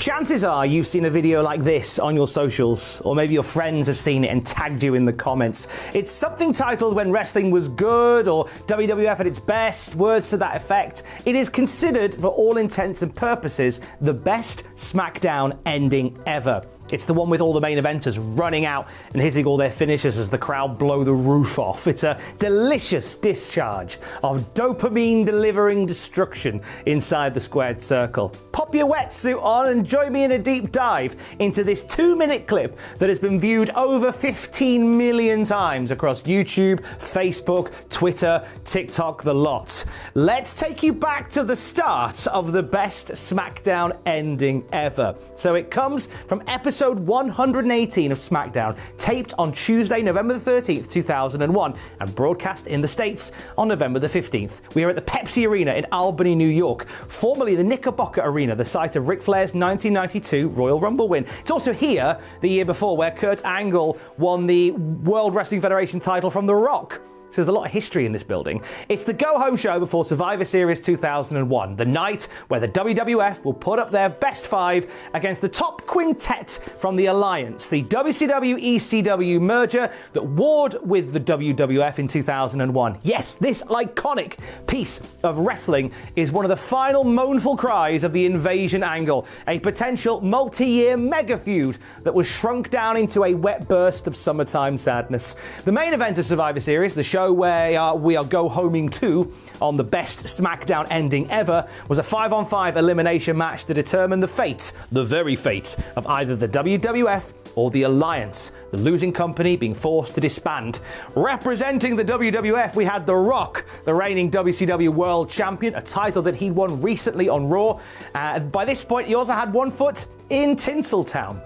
Chances are you've seen a video like this on your socials, or maybe your friends have seen it and tagged you in the comments. It's something titled "When Wrestling Was Good" or "WWF at its best," words to that effect. It is considered, for all intents and purposes, the best SmackDown ending ever. It's the one with all the main eventers running out and hitting all their finishes as the crowd blow the roof off. It's a delicious discharge of dopamine-delivering destruction inside the squared circle. Pop your wetsuit on and join me in a deep dive into this 2-minute clip that has been viewed over 15 million times across YouTube, Facebook, Twitter, TikTok, the lot. Let's take you back to the start of the best SmackDown ending ever. So it comes from episode 118 of SmackDown, taped on Tuesday, November the 13th, 2001, and broadcast in the States on November the 15th. We are at the Pepsi Arena in Albany, New York, formerly the Knickerbocker Arena, the site of Ric Flair's 1992 Royal Rumble win. It's also here, the year before, where Kurt Angle won the World Wrestling Federation title from The Rock. So there's a lot of history in this building. It's the go-home show before Survivor Series 2001, the night where the WWF will put up their best five against the top quintet from the Alliance, the WCW-ECW merger that warred with the WWF in 2001. Yes, this iconic piece of wrestling is one of the final mournful cries of the invasion angle, a potential multi-year mega feud that was shrunk down into a wet burst of summertime sadness. The main event of Survivor Series, the show where we are go-homing to on the best SmackDown ending ever, was a 5-on-5 elimination match to determine the fate, the very fate, of either the WWF or the Alliance, the losing company being forced to disband. Representing the WWF, we had The Rock, the reigning WCW World Champion, a title that he'd won recently on Raw. By this point, he also had one foot in Tinseltown.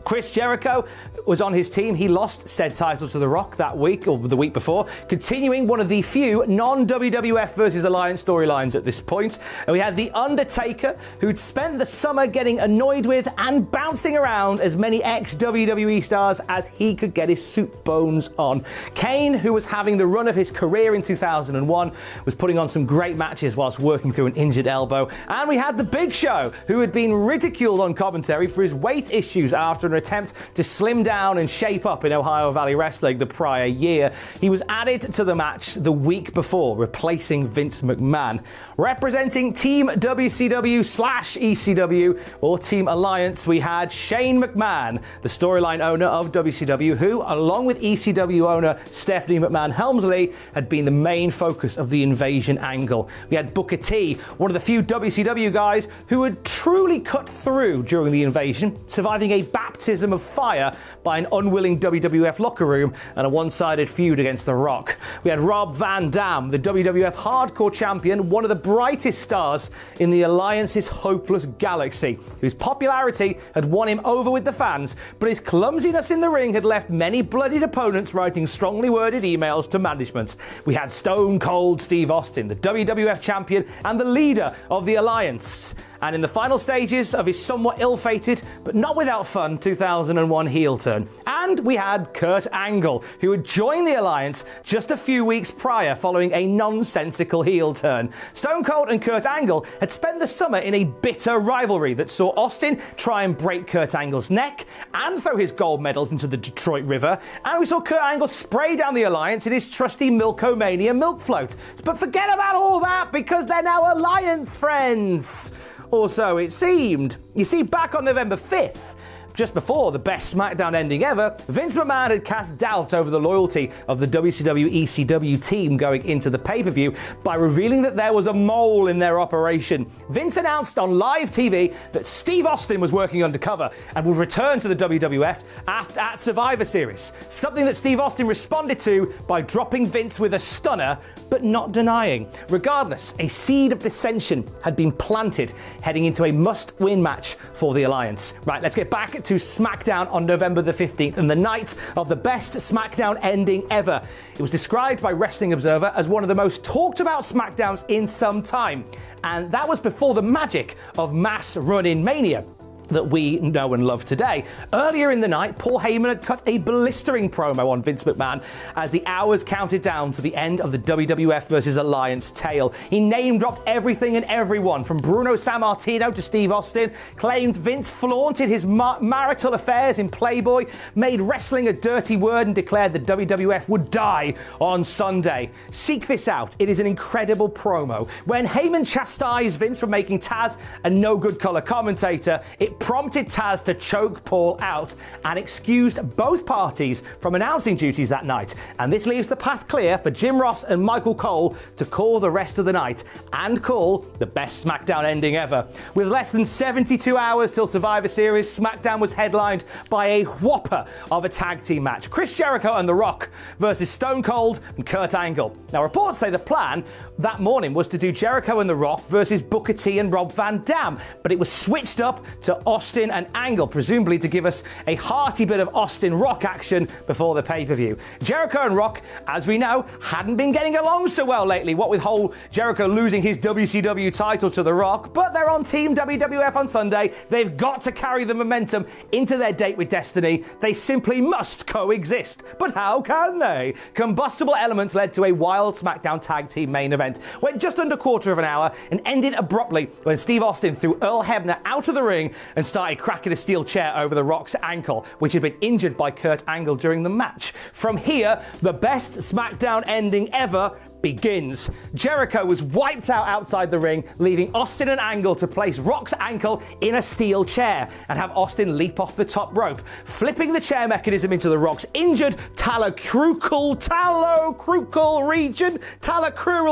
Chris Jericho was on his team. He lost said title to The Rock that week, or the week before, continuing one of the few non-WWF versus Alliance storylines at this point. And we had The Undertaker, who'd spent the summer getting annoyed with and bouncing around as many ex-WWE stars as he could get his suit bones on. Kane, who was having the run of his career in 2001, was putting on some great matches whilst working through an injured elbow. And we had The Big Show, who had been ridiculed on commentary for his weight issues after an attempt to slim down and shape up in Ohio Valley Wrestling the prior year. He was added to the match the week before, replacing Vince McMahon. Representing Team WCW/ECW, or Team Alliance, we had Shane McMahon, the storyline owner of WCW, who, along with ECW owner Stephanie McMahon Helmsley, had been the main focus of the invasion angle. We had Booker T, one of the few WCW guys who had truly cut through during the invasion, surviving a baptism of fire by an unwilling WWF locker room and a one-sided feud against The Rock. We had Rob Van Dam, the WWF Hardcore Champion, one of the brightest stars in the Alliance's hopeless galaxy, whose popularity had won him over with the fans, but his clumsiness in the ring had left many bloodied opponents writing strongly worded emails to management. We had Stone Cold Steve Austin, the WWF Champion and the leader of the Alliance. And in the final stages of his somewhat ill-fated, but not without fun, 2001 heel turn. And we had Kurt Angle, who had joined the Alliance just a few weeks prior following a nonsensical heel turn. Stone Cold and Kurt Angle had spent the summer in a bitter rivalry that saw Austin try and break Kurt Angle's neck and throw his gold medals into the Detroit River. And we saw Kurt Angle spray down the Alliance in his trusty Milkomania milk float. But forget about all that, because they're now Alliance friends. Or so it seemed. You see, back on November 5th, just before the best SmackDown ending ever, Vince McMahon had cast doubt over the loyalty of the WCW-ECW team going into the pay-per-view by revealing that there was a mole in their operation. Vince announced on live TV that Steve Austin was working undercover and would return to the WWF at Survivor Series, something that Steve Austin responded to by dropping Vince with a stunner, but not denying. Regardless, a seed of dissension had been planted heading into a must-win match for the Alliance. Right, let's get back to SmackDown on November the 15th and the night of the best SmackDown ending ever. It was described by Wrestling Observer as one of the most talked about SmackDowns in some time, and that was before the magic of mass run-in Mania. that we know and love today. Earlier in the night, Paul Heyman had cut a blistering promo on Vince McMahon as the hours counted down to the end of the WWF versus Alliance tale. He name-dropped everything and everyone, from Bruno Sammartino to Steve Austin, claimed Vince flaunted his marital affairs in Playboy, made wrestling a dirty word, and declared the WWF would die on Sunday. Seek this out. It is an incredible promo. When Heyman chastised Vince for making Taz a no-good color commentator, it prompted Taz to choke Paul out and excused both parties from announcing duties that night. And this leaves the path clear for Jim Ross and Michael Cole to call the rest of the night and call the best SmackDown ending ever. With less than 72 hours till Survivor Series, SmackDown was headlined by a whopper of a tag team match. Chris Jericho and The Rock versus Stone Cold and Kurt Angle. Now, reports say the plan that morning was to do Jericho and The Rock versus Booker T and Rob Van Dam, but it was switched up to Austin and Angle, presumably to give us a hearty bit of Austin Rock action before the pay-per-view. Jericho and Rock, as we know, hadn't been getting along so well lately, what with whole Jericho losing his WCW title to The Rock, but they're on Team WWF on Sunday. They've got to carry the momentum into their date with Destiny. They simply must coexist. But how can they? Combustible elements led to a wild SmackDown tag team main event. Went just under a quarter of an hour and ended abruptly when Steve Austin threw Earl Hebner out of the ring and started cracking a steel chair over The Rock's ankle, which had been injured by Kurt Angle during the match. From here, the best SmackDown ending ever begins. Jericho was wiped out outside the ring, leaving Austin and Angle to place Rock's ankle in a steel chair and have Austin leap off the top rope, flipping the chair mechanism into the Rock's injured talocrural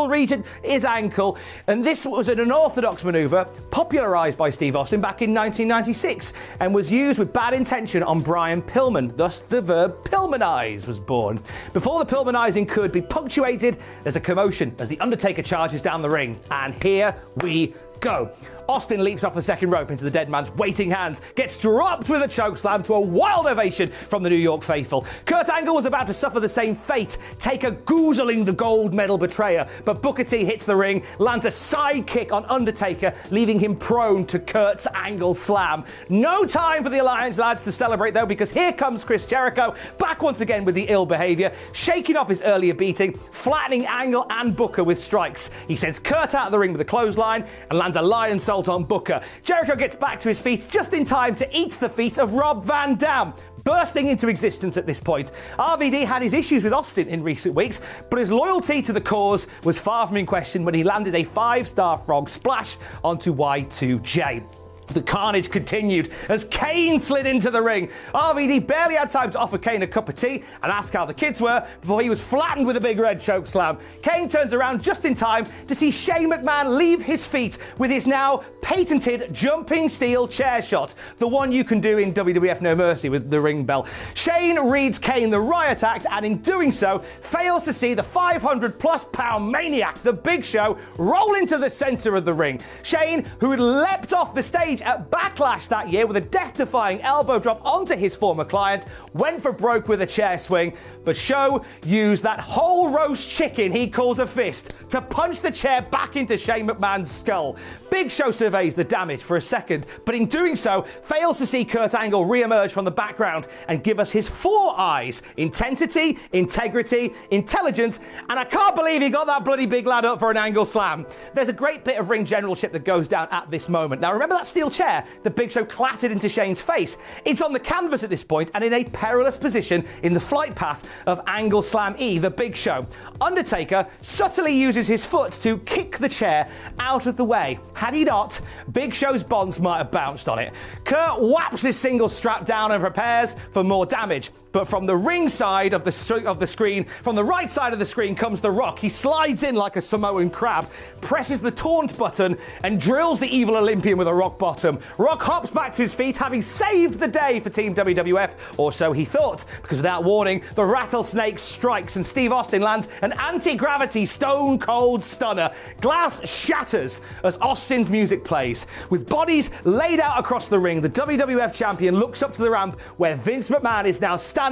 region, his ankle. And this was an unorthodox maneuver popularized by Steve Austin back in 1996 and was used with bad intention on Brian Pillman. Thus, the verb Pillmanize was born. Before the Pillmanizing could be punctuated, there's a commotion as The Undertaker charges down the ring. And here we go. Austin leaps off the second rope into the dead man's waiting hands, gets dropped with a chokeslam to a wild ovation from the New York faithful. Kurt Angle was about to suffer the same fate, Taker goozling the gold medal betrayer, but Booker T hits the ring, lands a side kick on Undertaker, leaving him prone to Kurt's Angle slam. No time for the Alliance lads to celebrate though, because here comes Chris Jericho, back once again with the ill behavior, shaking off his earlier beating, flattening Angle and Booker with strikes. He sends Kurt out of the ring with a clothesline and lands a lion salt on Booker. Jericho gets back to his feet just in time to eat the feet of Rob Van Dam, bursting into existence at this point. RVD had his issues with Austin in recent weeks, but his loyalty to the cause was far from in question when he landed a 5-star frog splash onto Y2J. The carnage continued as Kane slid into the ring. RVD barely had time to offer Kane a cup of tea and ask how the kids were before he was flattened with a big red chokeslam. Kane turns around just in time to see Shane McMahon leave his feet with his now patented jumping steel chair shot, the one you can do in WWF No Mercy with the ring bell. Shane reads Kane the riot act and in doing so fails to see the 500+ pound maniac, the Big Show, roll into the center of the ring. Shane, who had leapt off the stage at Backlash that year with a death-defying elbow drop onto his former client, went for broke with a chair swing, but Show used that whole roast chicken he calls a fist to punch the chair back into Shane McMahon's skull. Big Show surveys the damage for a second, but in doing so, fails to see Kurt Angle re-emerge from the background and give us his 4 eyes: intensity, integrity, intelligence, and I can't believe he got that bloody big lad up for an Angle slam. There's a great bit of ring generalship that goes down at this moment. Now remember that steel chair the Big Show clattered into Shane's face? It's on the canvas at this point and in a perilous position in the flight path of Angle Slam E, the Big Show. Undertaker subtly uses his foot to kick the chair out of the way. Had he not, Big Show's bonds might have bounced on it. Kurt whaps his single strap down and prepares for more damage. But from the ring side of the screen, from the right side of the screen comes The Rock. He slides in like a Samoan crab, presses the taunt button and drills the evil Olympian with a rock bottom. Rock hops back to his feet, having saved the day for Team WWF, or so he thought, because without warning, the rattlesnake strikes and Steve Austin lands an anti-gravity stone cold stunner. Glass shatters as Austin's music plays. With bodies laid out across the ring, the WWF champion looks up to the ramp where Vince McMahon is now standing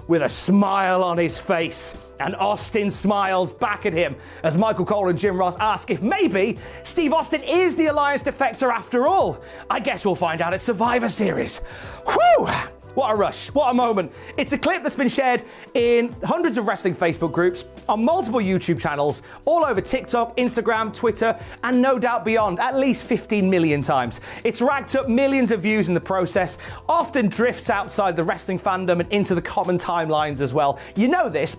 with a smile on his face. And Austin smiles back at him as Michael Cole and Jim Ross ask if maybe Steve Austin is the Alliance defector after all. I guess we'll find out at Survivor Series. Whew! What a rush, what a moment. It's a clip that's been shared in hundreds of wrestling Facebook groups, on multiple YouTube channels, all over TikTok, Instagram, Twitter, and no doubt beyond, at least 15 million times. It's racked up millions of views in the process, often drifts outside the wrestling fandom and into the common timelines as well. You know this,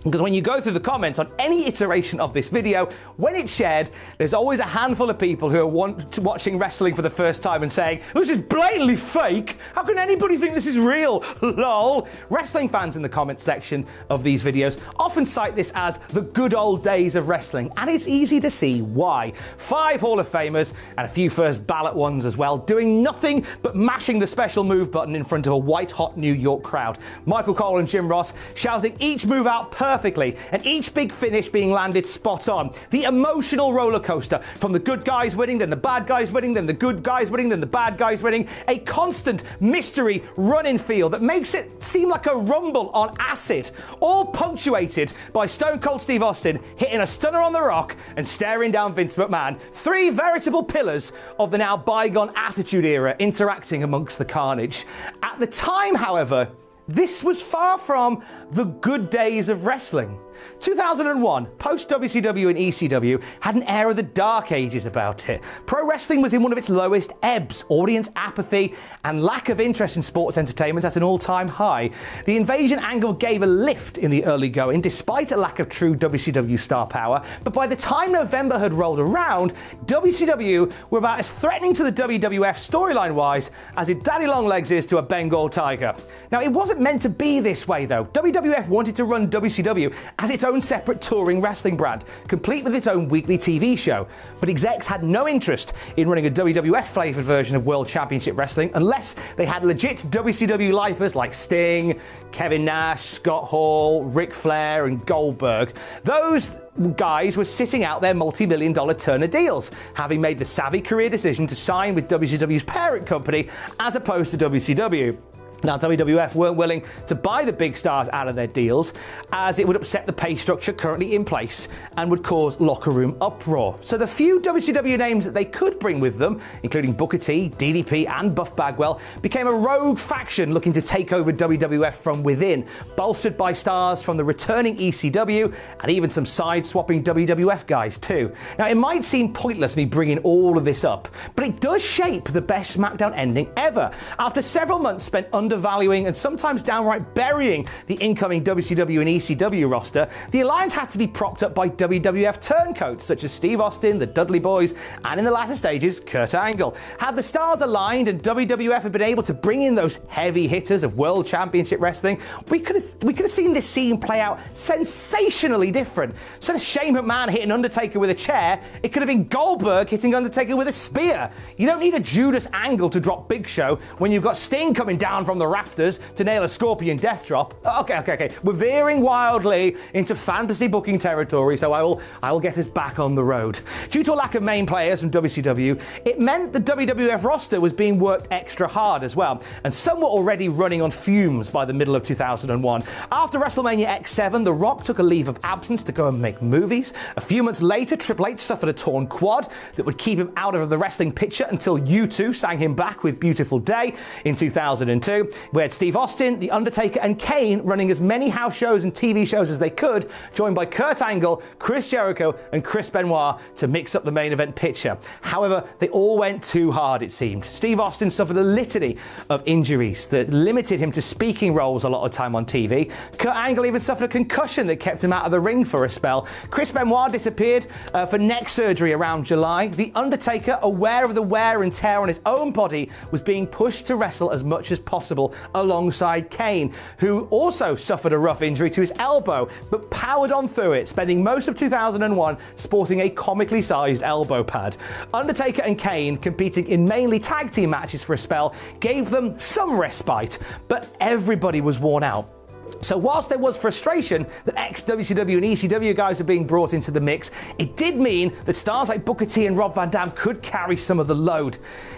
because when you go through the comments on any iteration of this video, when it's shared, there's always a handful of people who are watching wrestling for the first time and saying, this is blatantly fake. How can anybody think this is real? Lol. Wrestling fans in the comments section of these videos often cite this as the good old days of wrestling, and it's easy to see why. 5 Hall of Famers and a few first ballot ones as well, doing nothing but mashing the special move button in front of a white-hot New York crowd. Michael Cole and Jim Ross shouting each move out perfectly, and each big finish being landed spot on. The emotional roller coaster from the good guys winning, then the bad guys winning, then the good guys winning, then the bad guys winning. A constant mystery run-in feel that makes it seem like a rumble on acid, all punctuated by Stone Cold Steve Austin hitting a stunner on The Rock and staring down Vince McMahon. 3 veritable pillars of the now bygone Attitude Era interacting amongst the carnage. At the time, however, this was far from the good days of wrestling. 2001, post-WCW and ECW, had an air of the dark ages about it. Pro wrestling was in one of its lowest ebbs, audience apathy and lack of interest in sports entertainment at an all-time high. The invasion angle gave a lift in the early going, despite a lack of true WCW star power, but by the time November had rolled around, WCW were about as threatening to the WWF storyline-wise as Daddy Longlegs is to a Bengal tiger. Now, it wasn't meant to be this way, though. WWF wanted to run WCW as its own separate touring wrestling brand, complete with its own weekly TV show. But execs had no interest in running a WWF-flavoured version of World Championship Wrestling unless they had legit WCW lifers like Sting, Kevin Nash, Scott Hall, Ric Flair and Goldberg. Those guys were sitting out their multi-million-dollar Turner deals, having made the savvy career decision to sign with WCW's parent company as opposed to WCW. Now, WWF weren't willing to buy the big stars out of their deals, as it would upset the pay structure currently in place and would cause locker room uproar. So the few WCW names that they could bring with them, including Booker T, DDP and Buff Bagwell, became a rogue faction looking to take over WWF from within, bolstered by stars from the returning ECW and even some side-swapping WWF guys too. Now, it might seem pointless me bringing all of this up, but it does shape the best SmackDown ending ever. After several months spent undervaluing and sometimes downright burying the incoming WCW and ECW roster, the Alliance had to be propped up by WWF turncoats such as Steve Austin, the Dudley Boys, and in the latter stages, Kurt Angle. Had the stars aligned and WWF had been able to bring in those heavy hitters of World Championship Wrestling, we could have seen this scene play out sensationally different. Instead of Shane McMahon hitting Undertaker with a chair, it could have been Goldberg hitting Undertaker with a spear. You don't need a Judas Angle to drop Big Show when you've got Sting coming down from the rafters to nail a Scorpion death drop. Okay. We're veering wildly into fantasy booking territory, so I will get us back on the road. Due to a lack of main players from WCW, it meant the WWF roster was being worked extra hard as well, and some were already running on fumes by the middle of 2001. After WrestleMania X7, The Rock took a leave of absence to go and make movies. A few months later, Triple H suffered a torn quad that would keep him out of the wrestling picture until U2 sang him back with Beautiful Day in 2002. We had Steve Austin, The Undertaker and Kane running as many house shows and TV shows as they could, joined by Kurt Angle, Chris Jericho and Chris Benoit to mix up the main event picture. However, they all went too hard, it seemed. Steve Austin suffered a litany of injuries that limited him to speaking roles a lot of time on TV. Kurt Angle even suffered a concussion that kept him out of the ring for a spell. Chris Benoit disappeared for neck surgery around July. The Undertaker, aware of the wear and tear on his own body, was being pushed to wrestle as much as possible alongside Kane, who also suffered a rough injury to his elbow, but powered on through it, spending most of 2001 sporting a comically sized elbow pad. Undertaker and Kane, competing in mainly tag team matches for a spell, gave them some respite, but everybody was worn out. So whilst there was frustration that ex-WCW and ECW guys were being brought into the mix, it did mean that stars like Booker T and Rob Van Dam could carry some of the load.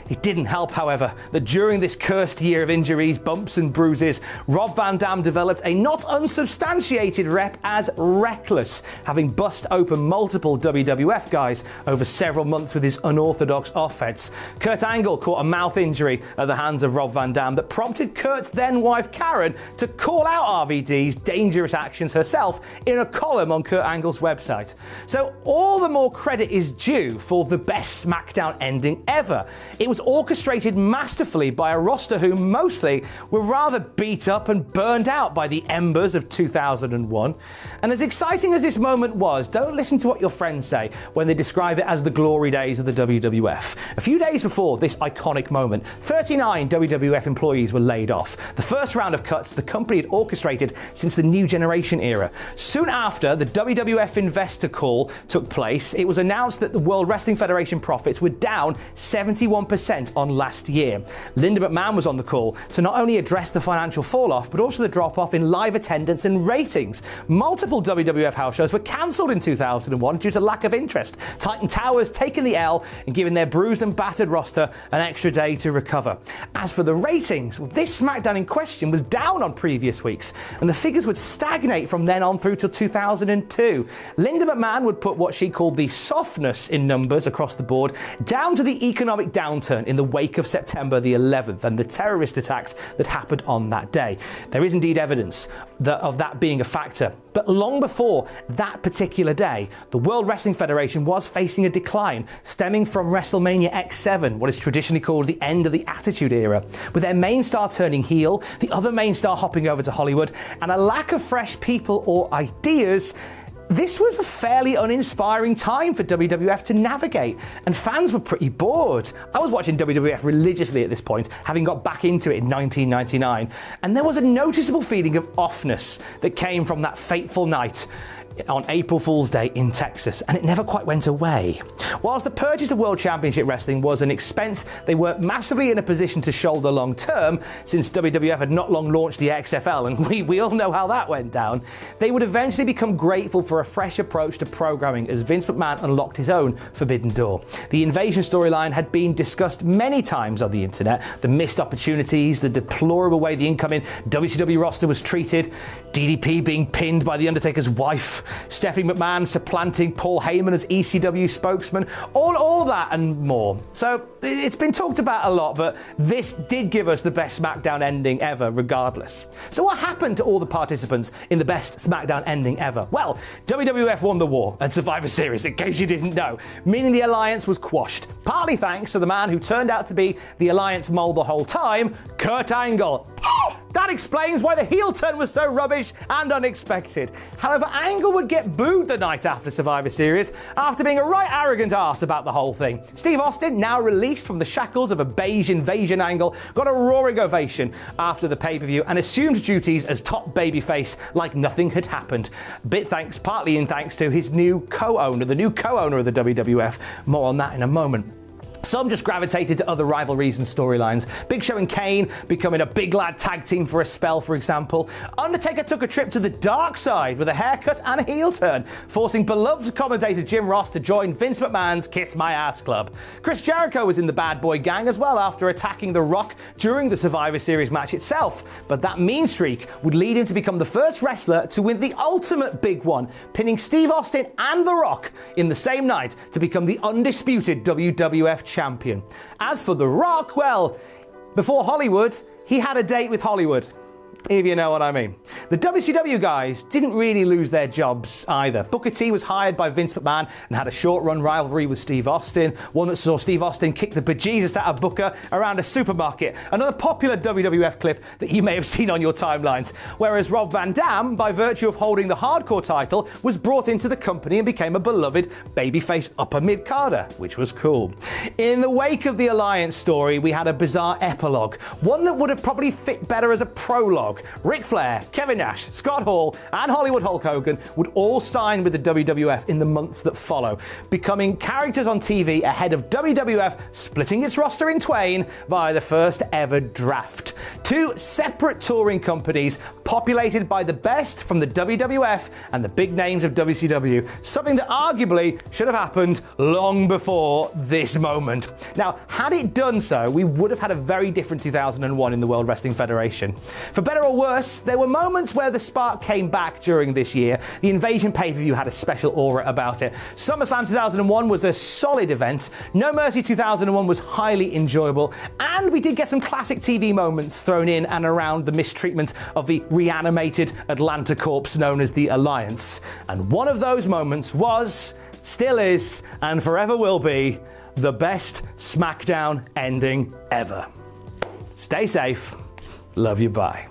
It didn't help, however, that during this cursed year of injuries, bumps and bruises, Rob Van Dam developed a not unsubstantiated rep as reckless, having bust open multiple WWF guys over several months with his unorthodox offense. Kurt Angle caught a mouth injury at the hands of Rob Van Dam that prompted Kurt's then wife Karen to call out RVD's dangerous actions herself in a column on Kurt Angle's website. So all the more credit is due for the best SmackDown ending ever. It was orchestrated masterfully by a roster who mostly were rather beat up and burned out by the embers of 2001. And as exciting as this moment was, don't listen to what your friends say when they describe it as the glory days of the WWF. A few days before this iconic moment, 39 WWF employees were laid off, the first round of cuts the company had orchestrated since the New Generation era. Soon after the WWF investor call took place, it was announced that the World Wrestling Federation profits were down 71% on last year. Linda McMahon was on the call to not only address the financial fall-off, but also the drop-off in live attendance and ratings. Multiple WWF house shows were cancelled in 2001 due to lack of interest, Titan Towers taking the L and giving their bruised and battered roster an extra day to recover. As for the ratings, well, this SmackDown in question was down on previous weeks, and the figures would stagnate from then on through till 2002. Linda McMahon would put what she called the softness in numbers across the board down to the economic downturn in the wake of September the 11th and the terrorist attacks that happened on that day. There is indeed evidence of that being a factor. But long before that particular day, the World Wrestling Federation was facing a decline stemming from WrestleMania X7, what is traditionally called the end of the Attitude Era, with their main star turning heel, the other main star hopping over to Hollywood, and a lack of fresh people or ideas. This was a fairly uninspiring time for WWF to navigate, and fans were pretty bored. I was watching WWF religiously at this point, having got back into it in 1999, and there was a noticeable feeling of offness that came from that fateful night on April Fool's Day in Texas, and it never quite went away. Whilst the purchase of World Championship Wrestling was an expense they weren't massively in a position to shoulder long term, since WWF had not long launched the XFL, and we all know how that went down, they would eventually become grateful for a fresh approach to programming as Vince McMahon unlocked his own forbidden door. The invasion storyline had been discussed many times on the internet, the missed opportunities, the deplorable way the incoming WCW roster was treated, DDP being pinned by the Undertaker's wife, Stephanie McMahon supplanting Paul Heyman as ECW spokesman, all that and more. So it's been talked about a lot, but this did give us the best SmackDown ending ever regardless. So what happened to all the participants in the best SmackDown ending ever? Well, WWF won the war at Survivor Series, in case you didn't know, meaning the alliance was quashed, partly thanks to the man who turned out to be the alliance mole the whole time, Kurt Angle. That explains why the heel turn was so rubbish and unexpected. However, Angle would get booed the night after Survivor Series after being a right arrogant arse about the whole thing. Steve Austin, now released from the shackles of a beige invasion angle, got a roaring ovation after the pay-per-view and assumed duties as top babyface like nothing had happened. Partly in thanks to his new co-owner, the new co-owner of the WWF. More on that in a moment. Some just gravitated to other rivalries and storylines. Big Show and Kane becoming a big lad tag team for a spell, for example. Undertaker took a trip to the dark side with a haircut and a heel turn, forcing beloved commentator Jim Ross to join Vince McMahon's Kiss My Ass Club. Chris Jericho was in the Bad Boy gang as well after attacking The Rock during the Survivor Series match itself. But that mean streak would lead him to become the first wrestler to win the ultimate big one, pinning Steve Austin and The Rock in the same night to become the undisputed WWF champion. As for The Rock, well, before Hollywood, he had a date with Hollywood, if you know what I mean. The WCW guys didn't really lose their jobs either. Booker T was hired by Vince McMahon and had a short-run rivalry with Steve Austin, one that saw Steve Austin kick the bejesus out of Booker around a supermarket, another popular WWF clip that you may have seen on your timelines. Whereas Rob Van Dam, by virtue of holding the hardcore title, was brought into the company and became a beloved babyface upper mid-carder, which was cool. In the wake of the Alliance story, we had a bizarre epilogue, one that would have probably fit better as a prologue. Ric Flair, Kevin Nash, Scott Hall, and Hollywood Hulk Hogan would all sign with the WWF in the months that follow, becoming characters on TV ahead of WWF splitting its roster in twain via the first ever draft. Two separate touring companies populated by the best from the WWF and the big names of WCW, something that arguably should have happened long before this moment. Now, had it done so, we would have had a very different 2001 in the World Wrestling Federation. For better or worse, there were moments where the spark came back during this year. The Invasion pay-per-view had a special aura about it. SummerSlam 2001 was a solid event. No Mercy 2001 was highly enjoyable, and we did get some classic TV moments thrown in and around the mistreatment of the reanimated Atlanta corpse known as the Alliance. And one of those moments was, still is, and forever will be, the best SmackDown ending ever. Stay safe. Love you. Bye.